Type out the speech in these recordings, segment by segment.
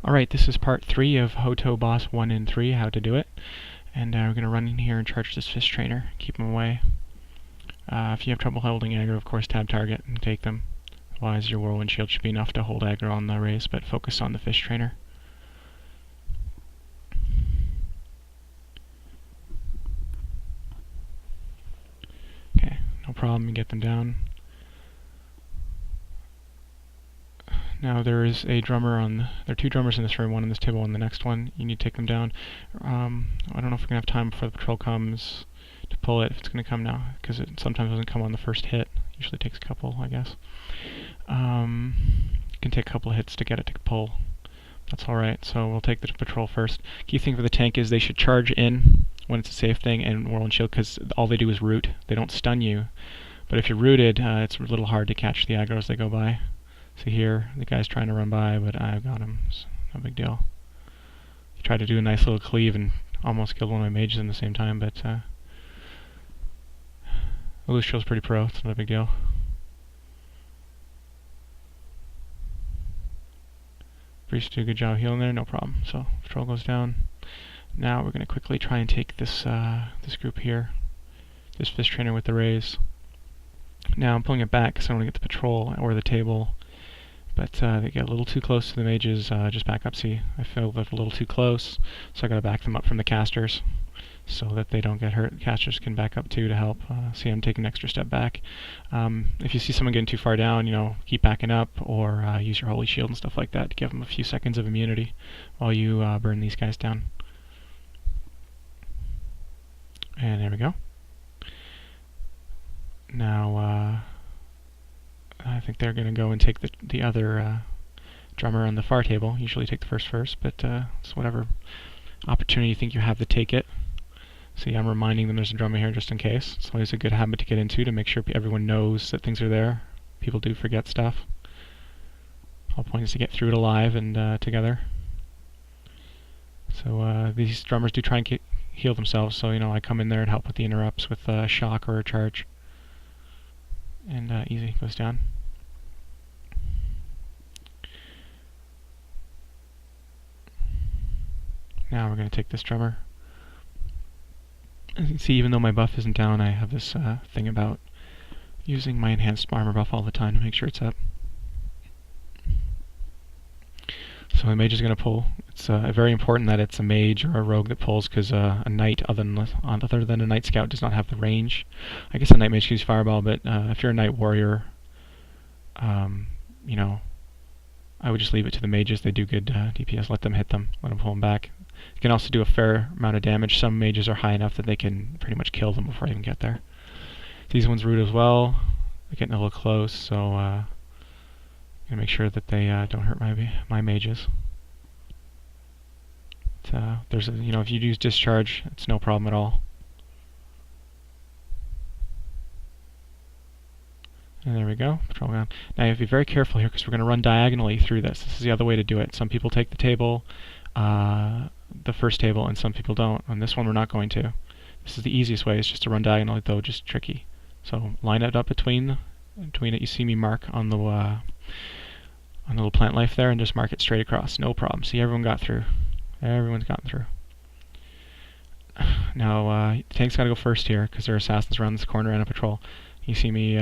Alright, this is part 3 of Hoto Boss 1 and 3, how to do it. And we're going to run in here and charge this fish trainer, keep him away. If you have trouble holding aggro, of course tab target and take them. Otherwise your whirlwind shield should be enough to hold aggro on the raise, but focus on the fish trainer. Okay, no problem, you get them down. Now there is a drummer there are two drummers in this room, one on this table and the next one. You need to take them down. I don't know if we're going to have time before the patrol comes to pull it, if it's going to come now, because it sometimes doesn't come on the first hit. Usually takes a couple, I guess. It can take a couple of hits to get it to pull. That's alright, so we'll take the patrol first. Key thing for the tank is they should charge in when it's a safe thing and whirlwind shield, because all they do is root. They don't stun you. But if you're rooted, it's a little hard to catch the aggro as they go by. See here, the guy's trying to run by, but I've got him. It's no big deal. He tried to do a nice little cleave and almost killed one of my mages in the same time, but Illustrio's pretty pro, it's not a big deal. Priest did a good job healing there, no problem. So, patrol goes down. Now we're going to quickly try and take this this group here, this fish trainer with the raise. Now I'm pulling it back because I don't want to get the patrol or the table. But they get a little too close to the mages, just back up. See, I feel that a little too close, so I gotta back them up from the casters so that they don't get hurt. Casters can back up too to help. See, I'm taking an extra step back. If you see someone getting too far down, keep backing up or use your holy shield and stuff like that to give them a few seconds of immunity while you burn these guys down. And there we go. Now, I think they're going to go and take the other drummer on the far table. Usually take the first, but it's whatever opportunity you think you have to take it. See, I'm reminding them there's a drummer here just in case. It's always a good habit to get into to make sure everyone knows that things are there. People do forget stuff. Whole point is to get through it alive and together. So these drummers do try and heal themselves, so I come in there and help with the interrupts with a shock or a charge. And easy, goes down. Now we're going to take this drummer. As you can see, even though my buff isn't down, I have this thing about using my enhanced armor buff all the time to make sure it's up. So the mage is going to pull. It's very important that it's a mage or a rogue that pulls, because a knight, other than a knight scout, does not have the range. I guess a knight mage can use fireball, but if you're a knight warrior, I would just leave it to the mages. They do good DPS. Let them hit them. Let them pull them back. You can also do a fair amount of damage. Some mages are high enough that they can pretty much kill them before they even get there. These ones root as well. They're getting a little close, so I'm going to make sure that they don't hurt my mages. There's if you use discharge, it's no problem at all. And there we go, patrol down. Now you have to be very careful here because we're going to run diagonally through this. This is the other way to do it. Some people take the table, the first table, and some people don't. On this one we're not going to. This is the easiest way, it's just to run diagonally, though just tricky. So line it up between it. You see me mark on the little plant life there, and just mark it straight across. No problem. See, everyone got through. Everyone's gotten through. Now the tank's got to go first here because there are assassins around this corner and a patrol. You see me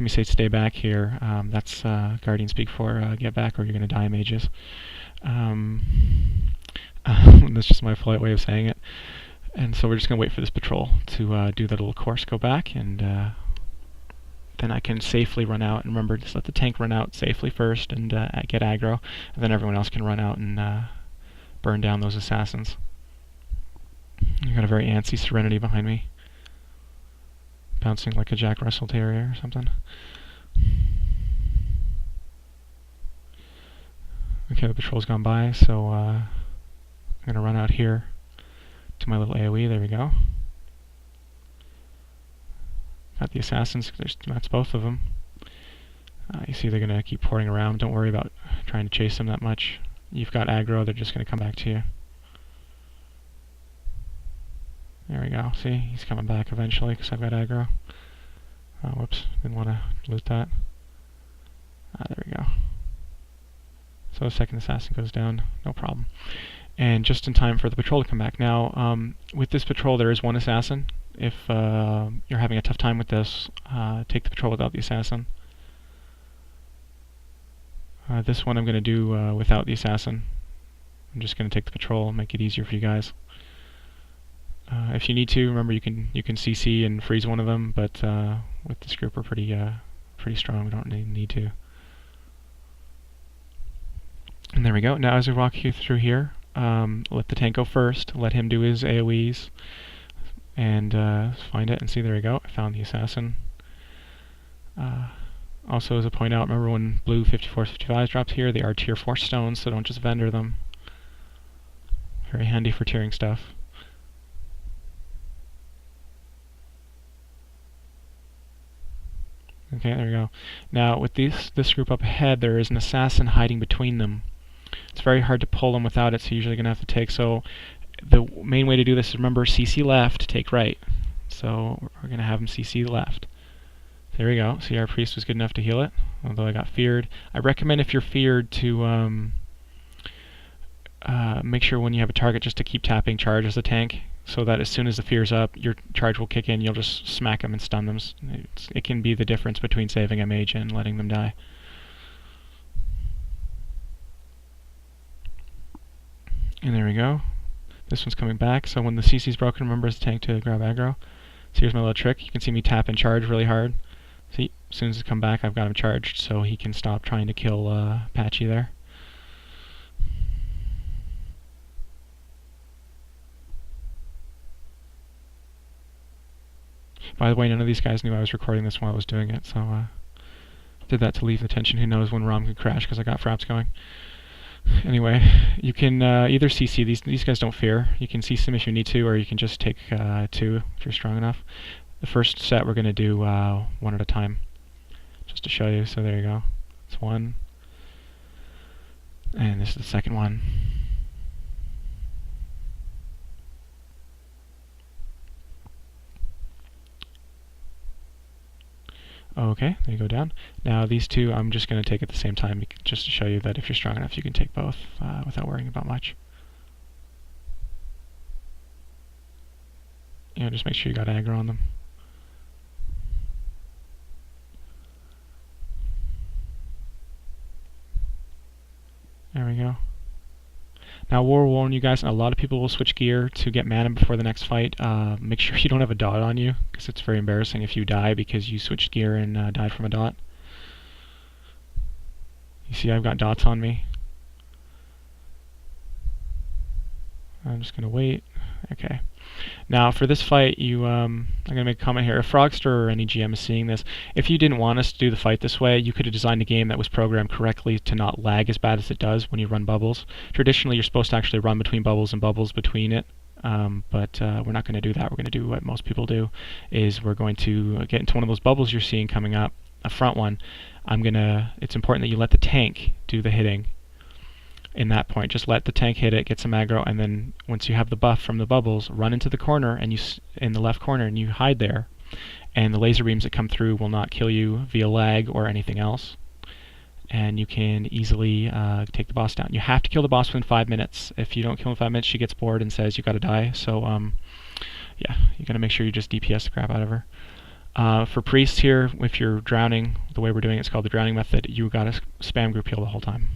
say stay back here. That's Guardian speak for get back or you're going to die, mages. That's just my polite way of saying it. And so we're just going to wait for this patrol to do that little course, go back, and then I can safely run out. And remember, just let the tank run out safely first and get aggro, and then everyone else can run out and burn down those assassins. I've got a very antsy Serenity behind me, bouncing like a Jack Russell Terrier or something. Okay, the patrol's gone by, so I'm going to run out here to my little AoE. There we go. Got the assassins. That's both of them. You see they're going to keep pouring around. Don't worry about trying to chase them that much. You've got aggro, they're just going to come back to you. There we go. See, he's coming back eventually because I've got aggro. Oh, whoops, didn't want to loot that. There we go. So the second assassin goes down, no problem. And just in time for the patrol to come back. Now, with this patrol, there is one assassin. If you're having a tough time with this, take the patrol without the assassin. This one I'm going to do without the assassin. I'm just going to take the patrol and make it easier for you guys. If you need to, remember you can CC and freeze one of them, but with this group we're pretty strong. We don't need to. And there we go. Now as we walk you through here, let the tank go first. Let him do his AoEs, and find it and see. There we go. I found the assassin. Also, as a point out, remember when blue 54-55s drops here, they are tier 4 stones, so don't just vendor them. Very handy for tiering stuff. Okay, there we go. Now, with this group up ahead, there is an assassin hiding between them. It's very hard to pull them without it, so you're usually going to have to take. So, the main way to do this is, remember, CC left, take right. So, we're going to have him CC left. There we go. See, our priest was good enough to heal it, although I got feared. I recommend, if you're feared, to make sure when you have a target just to keep tapping charge as a tank, so that as soon as the fear's up, your charge will kick in, you'll just smack them and stun them. It can be the difference between saving a mage and letting them die. And there we go. This one's coming back, so when the CC's broken, remember as a tank to grab aggro. So here's my little trick. You can see me tap and charge really hard. See, as soon as it's come back, I've got him charged, so he can stop trying to kill Patchy there. By the way, none of these guys knew I was recording this while I was doing it, so did that to leave the tension. Who knows when ROM could crash because I got fraps going. Anyway, you can either CC, these guys don't fear. You can CC them if you need to, or you can just take 2 if you're strong enough. The first set we're going to do one at a time, just to show you. So there you go. It's one. And this is the second one. Okay, there you go down. Now these two I'm just going to take at the same time, just to show you that if you're strong enough you can take both without worrying about much. You know, just make sure you got aggro on them. There we go. Now, we'll warn you guys, a lot of people will switch gear to get mana before the next fight. Make sure you don't have a dot on you, because it's very embarrassing if you die because you switched gear and died from a dot. You see I've got dots on me. I'm just going to wait. Okay. Now, for this fight, I'm going to make a comment here. If Frogster or any GM is seeing this, if you didn't want us to do the fight this way, you could have designed a game that was programmed correctly to not lag as bad as it does when you run bubbles. Traditionally, you're supposed to actually run between bubbles and bubbles between it, but we're not going to do that. We're going to do what most people do, is we're going to get into one of those bubbles you're seeing coming up, a front one. It's important that you let the tank do the hitting. In that point, just let the tank hit it, get some aggro, and then once you have the buff from the bubbles, run into the corner and in the left corner, and you hide there. And the laser beams that come through will not kill you via lag or anything else. And you can easily take the boss down. You have to kill the boss within 5 minutes. If you don't kill in 5 minutes, she gets bored and says you got to die. So yeah, you got to make sure you just DPS the crap out of her. For priests here, if you're drowning, the way we're doing it's called the drowning method. You got to spam group heal the whole time.